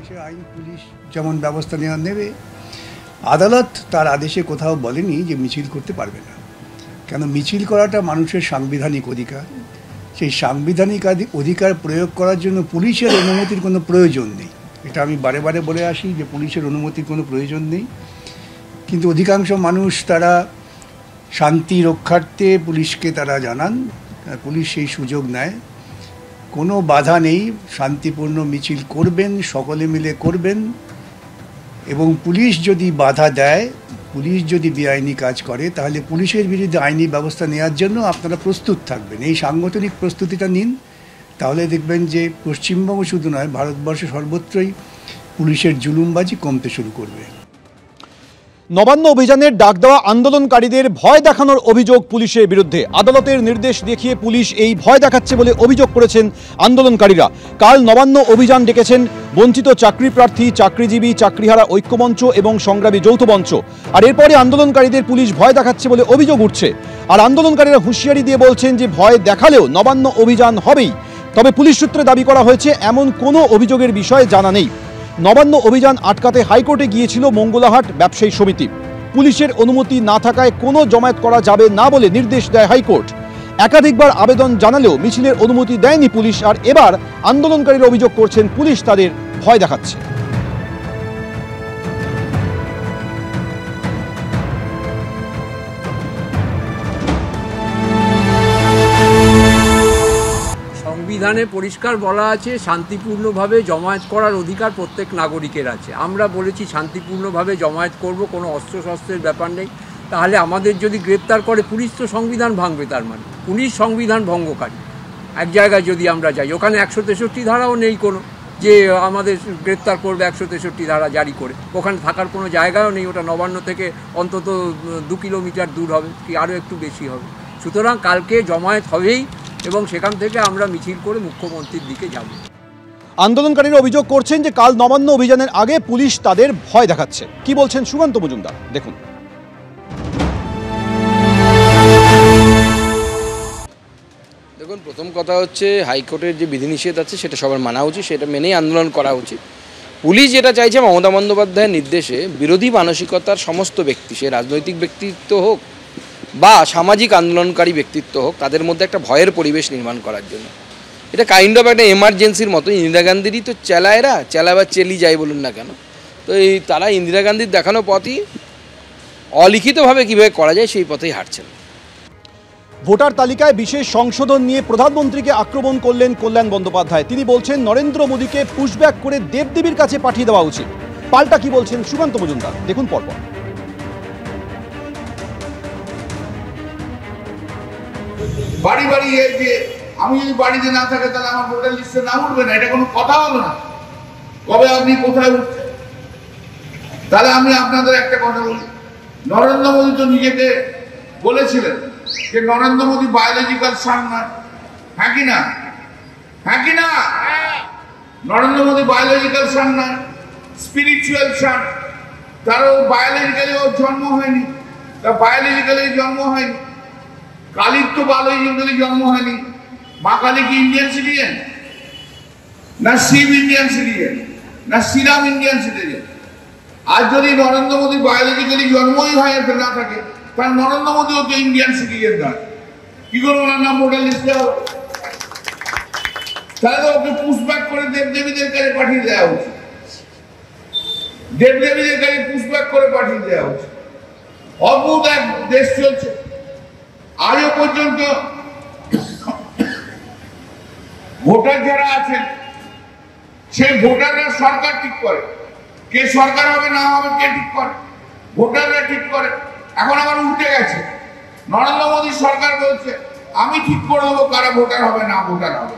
সে আইন পুলিশ যেমন ব্যবস্থা নেবে। আদালত তার আদেশে কোথাও বলেনি যে মিছিল করতে পারবে না, কেন মিছিল করাটা মানুষের সাংবিধানিক অধিকার। সেই সাংবিধানিক অধিকার প্রয়োগ করার জন্য পুলিশের অনুমতির কোনো প্রয়োজন নেই। এটা আমি বারে বারে বলে আসি যে পুলিশের অনুমতির কোনো প্রয়োজন নেই, কিন্তু অধিকাংশ মানুষ তারা শান্তি রক্ষার্থে পুলিশকে তারা জানান, পুলিশ সেই সুযোগ নেয়। কোনো বাধা নেই, শান্তিপূর্ণ মিছিল করবেন, সকলে মিলে করবেন। এবং পুলিশ যদি বাধা দেয়, পুলিশ যদি বেআইনি কাজ করে, তাহলে পুলিশের বিরুদ্ধে আইনি ব্যবস্থা নেওয়ার জন্য আপনারা প্রস্তুত থাকবেন। এই সাংগঠনিক প্রস্তুতিটা নিন, তাহলে দেখবেন যে পশ্চিমবঙ্গ শুধু নয়, ভারতবর্ষে সর্বত্রই পুলিশের জুলুমবাজি কমতে শুরু করবে। নবান্ন অভিযানের ডাক দেওয়া আন্দোলনকারীদের ভয় দেখানোর অভিযোগ পুলিশের বিরুদ্ধে। আদালতের নির্দেশ দেখিয়ে পুলিশ এই ভয় দেখাচ্ছে বলে অভিযোগ করেছেন আন্দোলনকারীরা। কাল নবান্ন অভিযান ডেকেছেন বঞ্চিত চাকরি প্রার্থী, চাকরিজীবী, চাকরিহারা ঐক্যমঞ্চ এবং সংগ্রামী যৌথ মঞ্চ। আর এরপরে আন্দোলনকারীদের পুলিশ ভয় দেখাচ্ছে বলে অভিযোগ উঠছে। আর আন্দোলনকারীরা হুঁশিয়ারি দিয়ে বলছেন যে ভয় দেখালেও নবান্ন অভিযান হবেই। তবে পুলিশ সূত্রে দাবি করা হয়েছে এমন কোনো অভিযোগের বিষয়ে জানা নেই। নবান্ন অভিযান আটকাতে হাইকোর্টে গিয়েছিল মঙ্গলাহাট ব্যবসায়ী সমিতি। পুলিশের অনুমতি না থাকায় কোনো জমায়েত করা যাবে না বলে নির্দেশ দেয় হাইকোর্ট। একাধিকবার আবেদন জানালেও মিছিলের অনুমতি দেয়নি পুলিশ। আর এবার আন্দোলনকারীরা অভিযোগ করছেন পুলিশ তাদের ভয় দেখাচ্ছে। সংবিধানে পরিষ্কার বলা আছে শান্তিপূর্ণভাবে জমায়েত করার অধিকার প্রত্যেক নাগরিকের আছে। আমরা বলেছি শান্তিপূর্ণভাবে জমায়েত করব, কোনো অস্ত্রশস্ত্রের ব্যাপার নেই। তাহলে আমাদের যদি গ্রেপ্তার করে পুলিশ তো সংবিধান ভাঙবে, তার মানে পুলিশ সংবিধান ভঙ্গকারী। এক জায়গায় যদি আমরা যাই, ওখানে 163 ধারাও নেই কোনো, যে আমাদের গ্রেপ্তার করবে 163 ধারা জারি করে। ওখানে থাকার কোনো জায়গাও নেই। ওটা নবান্ন থেকে অন্তত 2 কিলোমিটার দূর হবে, কি আরও একটু বেশি হবে। সুতরাং কালকে জমায়েত হবেই এবং সেখান থেকে আমরা মিছিল করে মুখ্যমন্ত্রীর দিকে যাব। আন্দোলনকারীরা অভিযোগ করছেন যে কাল নবান্ন অভিযানের আগে পুলিশ তাদের ভয় দেখাচ্ছে। কি বলছেন সুকান্ত মজুমদার, দেখুন। দেখুন, প্রথম কথা হচ্ছে হাইকোর্টের যে বিধিনিষেধ আছে সেটা সবার মানা উচিত, সেটা মেনেই আন্দোলন করা উচিত। পুলিশ যেটা চাইছে মমতা বন্দ্যোপাধ্যায়ের নির্দেশে বিরোধী মানসিকতার সমস্ত ব্যক্তি, সে রাজনৈতিক ব্যক্তিত্ব হোক বা সামাজিক আন্দোলনকারী ব্যক্তিত্ব হোক, তাদের মধ্যে একটা ভয়ের পরিবেশ নির্মাণ করার জন্য। এটা কাইন্ড অফ একটা এমার্জেন্সির মতো। ইন্দিরা গান্ধীরই তো চেলা বা চেলি যাই বলুন না কেন, তো তারা ইন্দিরা গান্ধীর দেখানো পথই অলিখিতভাবে কীভাবে করা যায় সেই পথেই হাঁটছেন। ভোটার তালিকায় বিশেষ সংশোধন নিয়ে প্রধানমন্ত্রীকে আক্রমণ করলেন কল্যাণ বন্দ্যোপাধ্যায়। তিনি বলছেন নরেন্দ্র মোদীকে পুশব্যাক করে দেবদেবীর কাছে পাঠিয়ে দেওয়া উচিত। পাল্টা কি বলছেন সুকান্ত মজুমদার, দেখুন পরপর। বাড়ি বাড়ি যে আমি যদি বাড়িতে না থাকে তাহলে আমার ভোটার লিস্টে নাম উঠবে না, এটা কোনো কথা হলো না। কবে আপনি কোথায় উঠছেন? তাহলে আমি আপনাদের একটা কথা বলি, নরেন্দ্র মোদী তো নিজেকে বলেছিলেন যে নরেন্দ্র মোদী বায়োলজিক্যাল সান নয়। হ্যাঁ কি না? হ্যাঁ কি না? নরেন্দ্র মোদী বায়োলজিক্যাল সান নয়, স্পিরিচুয়াল সান। তারও বায়োলজিক্যালি ওর জন্ম হয়নি, তার বায়োলজিক্যালি জন্ম হয়নি। কালীর তো বায়োলজিক্যালি জন্ম হয়নি। মা কালী কি ইন্ডিয়ান সিটিজেন? না শিব ইন্ডিয়ান সিটিজেন? না শ্রীরাম ইন্ডিয়ান সিটিজেন? আর যদি নরেন্দ্র মোদী বায়োলজিক্যালি জন্মই হয় না থাকে, তার নরেন্দ্র মোদীও তো ইন্ডিয়ান সিটিজেন নয়। কি করে ওনার নাম ভোটার লিস্টে হবে? তাহলে ওকে পুশব্যাক করে দেবদেবীদের কাছে পাঠিয়ে দেওয়া উচিত। দেবদেবীদের কাছে পুশব্যাক করে পাঠিয়ে দেওয়া উচিত। অদ্ভুত এক দেশ চলছে। আজও পর্যন্ত ভোটার যারা আছেন সেই ভোটাররা সরকার ঠিক করে। কে সরকার হবে না হবে কে ঠিক করে? ভোটাররা ঠিক করে। এখন আবার উল্টে গেছে, নরেন্দ্র মোদী সরকার বলছে আমি ঠিক করে দেবো কারা ভোটার হবে না ভোটার হবে।